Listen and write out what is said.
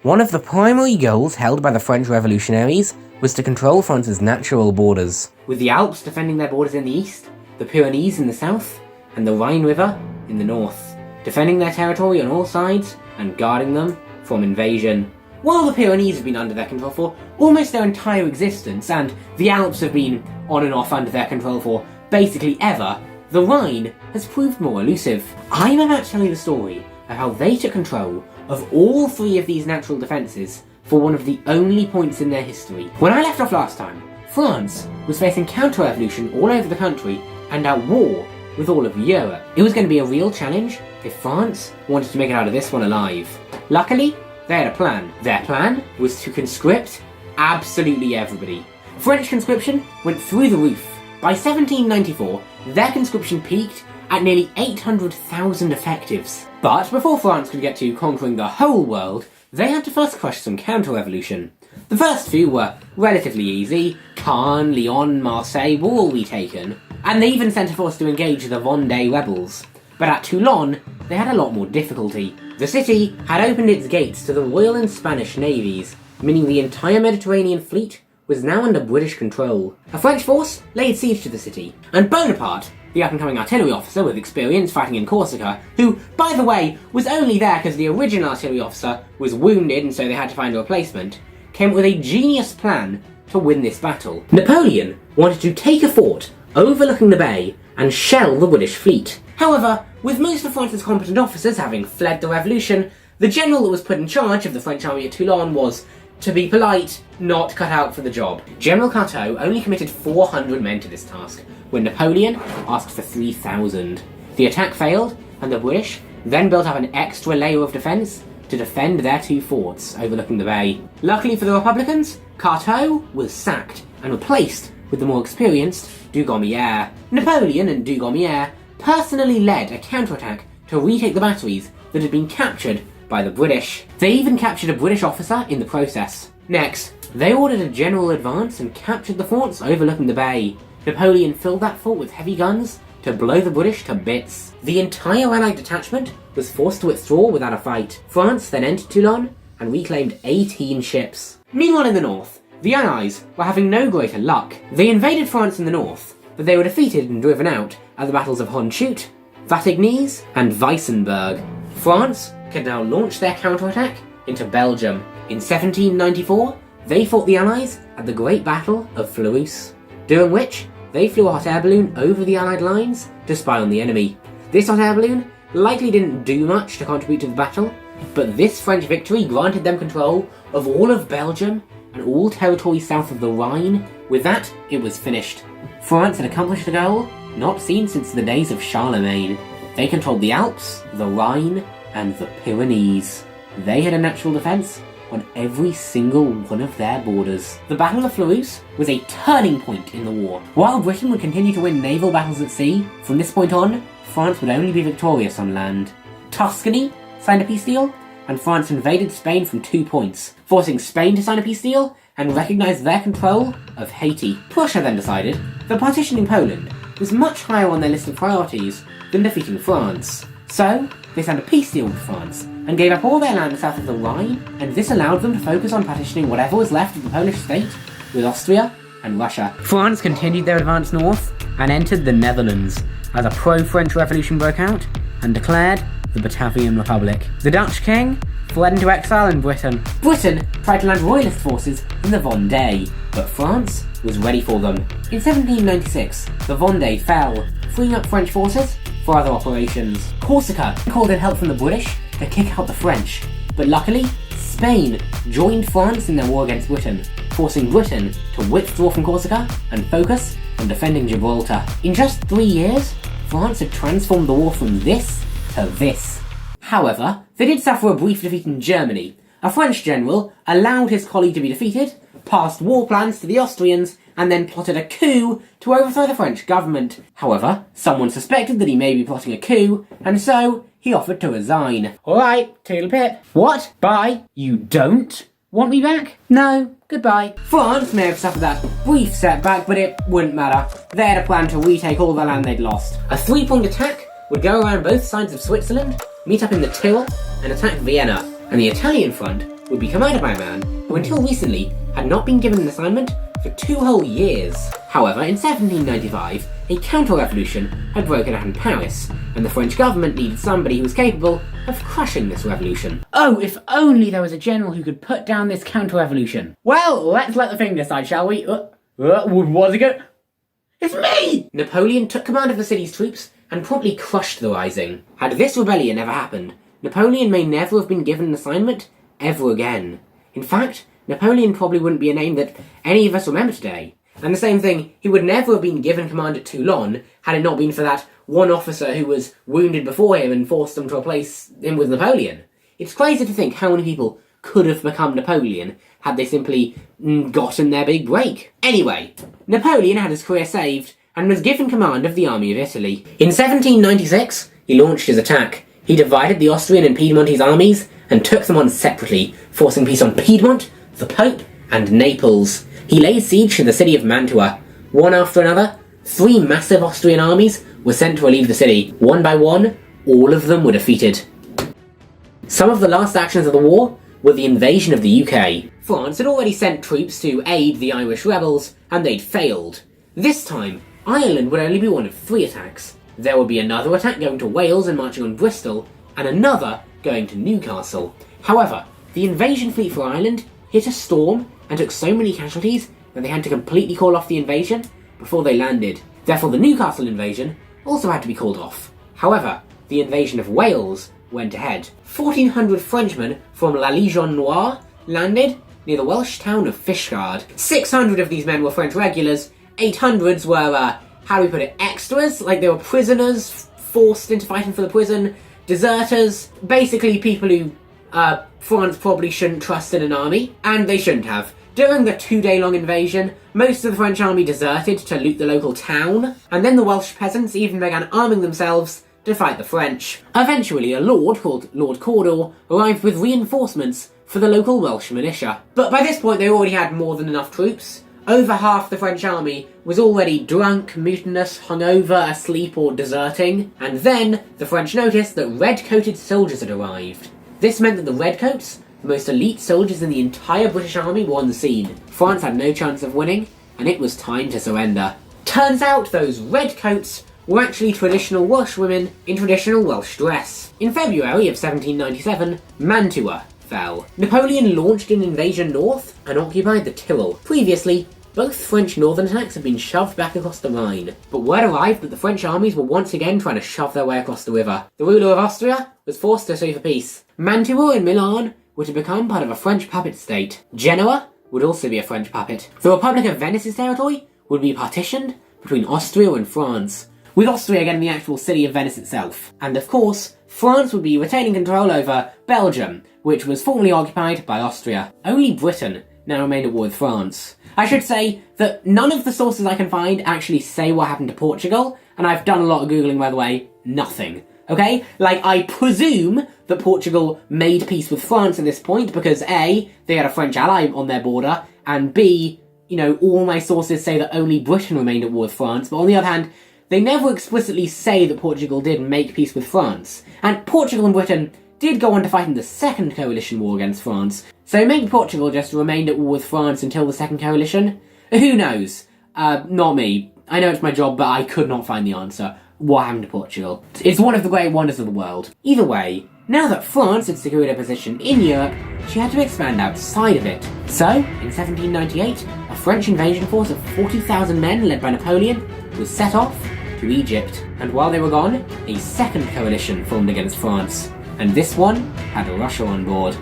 One of the primary goals held by the French revolutionaries was to control France's natural borders, with the Alps defending their borders in the east, the Pyrenees in the south, and the Rhine River in the north, defending their territory on all sides and guarding them from invasion. While the Pyrenees have been under their control for almost their entire existence, and the Alps have been on and off under their control for basically ever, the Rhine has proved more elusive. I'm about to tell you the story of how they took control of all three of these natural defences for one of the only points in their history. When I left off last time, France was facing counter-revolution all over the country and at war with all of Europe. It was going to be a real challenge if France wanted to make it out of this one alive. Luckily, they had a plan. Their plan was to conscript absolutely everybody. French conscription went through the roof. By 1794, their conscription peaked at nearly 800,000 effectives. But before France could get to conquering the whole world, they had to first crush some counter-revolution. The first few were relatively easy. Caen, Lyon, Marseille were all retaken, and they even sent a force to engage the Vendée rebels. But at Toulon, they had a lot more difficulty. The city had opened its gates to the Royal and Spanish navies, meaning the entire Mediterranean fleet was now under British control. A French force laid siege to the city, and Bonaparte, the up-and-coming artillery officer with experience fighting in Corsica, who, by the way, was only there because the original artillery officer was wounded and so they had to find a replacement, came up with a genius plan to win this battle. Napoleon wanted to take a fort overlooking the bay and shell the British fleet. However, with most of France's competent officers having fled the revolution, the general that was put in charge of the French army at Toulon was, to be polite, not cut out for the job. General Carteau only committed 400 men to this task, when Napoleon asked for 3,000. The attack failed, and the British then built up an extra layer of defence to defend their two forts overlooking the bay. Luckily for the Republicans, Carteau was sacked and replaced with the more experienced Dugommier. Napoleon and Dugommier personally led a counterattack to retake the batteries that had been captured by the British. They even captured a British officer in the process. Next, they ordered a general advance and captured the forts overlooking the bay. Napoleon filled that fort with heavy guns to blow the British to bits. The entire Allied detachment was forced to withdraw without a fight. France then entered Toulon and reclaimed 18 ships. Meanwhile in the north, the Allies were having no greater luck. They invaded France in the north, but they were defeated and driven out at the battles of Hondschoote, Vatignies, and Weissenberg. France could now launch their counterattack into Belgium. In 1794, they fought the Allies at the Great Battle of Fleurus, during which they flew a hot air balloon over the Allied lines to spy on the enemy. This hot air balloon likely didn't do much to contribute to the battle, but this French victory granted them control of all of Belgium and all territory south of the Rhine. With that, it was finished. France had accomplished a goal not seen since the days of Charlemagne. They controlled the Alps, the Rhine, and the Pyrenees. They had a natural defence on every single one of their borders. The Battle of Fleurus was a turning point in the war. While Britain would continue to win naval battles at sea, from this point on, France would only be victorious on land. Tuscany signed a peace deal, and France invaded Spain from 2 points, forcing Spain to sign a peace deal and recognise their control of Haiti. Prussia then decided that partitioning Poland was much higher on their list of priorities than defeating France. So, they signed a peace deal with France and gave up all their land south of the Rhine, and this allowed them to focus on partitioning whatever was left of the Polish state with Austria and Russia. France continued their advance north and entered the Netherlands as a pro-French revolution broke out and declared the Batavian Republic. The Dutch king fled into exile in Britain. Britain tried to land royalist forces in the Vendée, but France was ready for them. In 1796, the Vendée fell, freeing up French forces for other operations. Corsica called in help from the British to kick out the French, but luckily, Spain joined France in their war against Britain, forcing Britain to withdraw from Corsica and focus on defending Gibraltar. In just 3 years, France had transformed the war from this to this. However, they did suffer a brief defeat in Germany. A French general allowed his colleague to be defeated, passed war plans to the Austrians, and then plotted a coup to overthrow the French government. However, someone suspected that he may be plotting a coup, and so he offered to resign. Alright, toodle pip. What? Bye? You don't want me back? No, goodbye. France may have suffered that brief setback, but it wouldn't matter. They had a plan to retake all the land they'd lost. A 3-point attack would go around both sides of Switzerland, meet up in the Tyrol, and attack Vienna. And the Italian front would be commanded by a man who until recently had not been given an assignment for 2 whole years. However, in 1795, a counter-revolution had broken out in Paris, and the French government needed somebody who was capable of crushing this revolution. Oh, if only there was a general who could put down this counter-revolution. Well, let's let the thing decide, shall we? What's it go? It's me! Napoleon took command of the city's troops and promptly crushed the rising. Had this rebellion never happened, Napoleon may never have been given an assignment ever again. In fact, Napoleon probably wouldn't be a name that any of us remember today. And the same thing, he would never have been given command at Toulon had it not been for that one officer who was wounded before him and forced them to replace him with Napoleon. It's crazy to think how many people could have become Napoleon had they simply gotten their big break. Anyway, Napoleon had his career saved and was given command of the army of Italy. In 1796, he launched his attack. He divided the Austrian and Piedmontese armies and took them on separately, forcing peace on Piedmont, the Pope, and Naples. He laid siege to the city of Mantua. One after another, 3 massive Austrian armies were sent to relieve the city. One by one, all of them were defeated. Some of the last actions of the war were the invasion of the UK. France had already sent troops to aid the Irish rebels, and they'd failed. This time, Ireland would only be one of 3 attacks. There would be another attack going to Wales and marching on Bristol, and another going to Newcastle. However, the invasion fleet for Ireland hit a storm and took so many casualties that they had to completely call off the invasion before they landed. Therefore, the Newcastle invasion also had to be called off. However, the invasion of Wales went ahead. 1,400 Frenchmen from La Légion Noire landed near the Welsh town of Fishguard. 600 of these men were French regulars, 800s were, how do we put it, extras, like they were prisoners forced into fighting for the prison, deserters, basically people who France probably shouldn't trust in an army, and they shouldn't have. During the 2-day-long invasion, most of the French army deserted to loot the local town, and then the Welsh peasants even began arming themselves to fight the French. Eventually, a lord called Lord Cawdor arrived with reinforcements for the local Welsh militia. But by this point, they already had more than enough troops. Over half the French army was already drunk, mutinous, hungover, asleep, or deserting, and then the French noticed that red-coated soldiers had arrived. This meant that the Redcoats, the most elite soldiers in the entire British army, were on the scene. France had no chance of winning, and it was time to surrender. Turns out those Redcoats were actually traditional Welsh women in traditional Welsh dress. In February of 1797, Mantua fell. Napoleon launched an invasion north and occupied the Tyrol. Previously, both French northern attacks had been shoved back across the Rhine, but word arrived that the French armies were once again trying to shove their way across the river. The ruler of Austria was forced to sue for peace. Mantua and Milan were to become part of a French puppet state. Genoa would also be a French puppet. The Republic of Venice's territory would be partitioned between Austria and France, with Austria getting the actual city of Venice itself. And of course, France would be retaining control over Belgium, which was formerly occupied by Austria. Only Britain now remained at war with France. I should say that none of the sources I can find actually say what happened to Portugal, and I've done a lot of Googling, by the way, nothing. Okay? Like, I presume that Portugal made peace with France at this point because A, they had a French ally on their border, and B, you know, all my sources say that only Britain remained at war with France, but on the other hand, they never explicitly say that Portugal did make peace with France. And Portugal and Britain did go on to fight in the Second Coalition War against France, so maybe Portugal just remained at war with France until the Second Coalition? Who knows? Not me. I know it's my job, but I could not find the answer. What happened to Portugal? It's one of the great wonders of the world. Either way, now that France had secured a position in Europe, she had to expand outside of it. So, in 1798, a French invasion force of 40,000 men led by Napoleon was set off to Egypt. And while they were gone, a second coalition formed against France. And this one had Russia on board.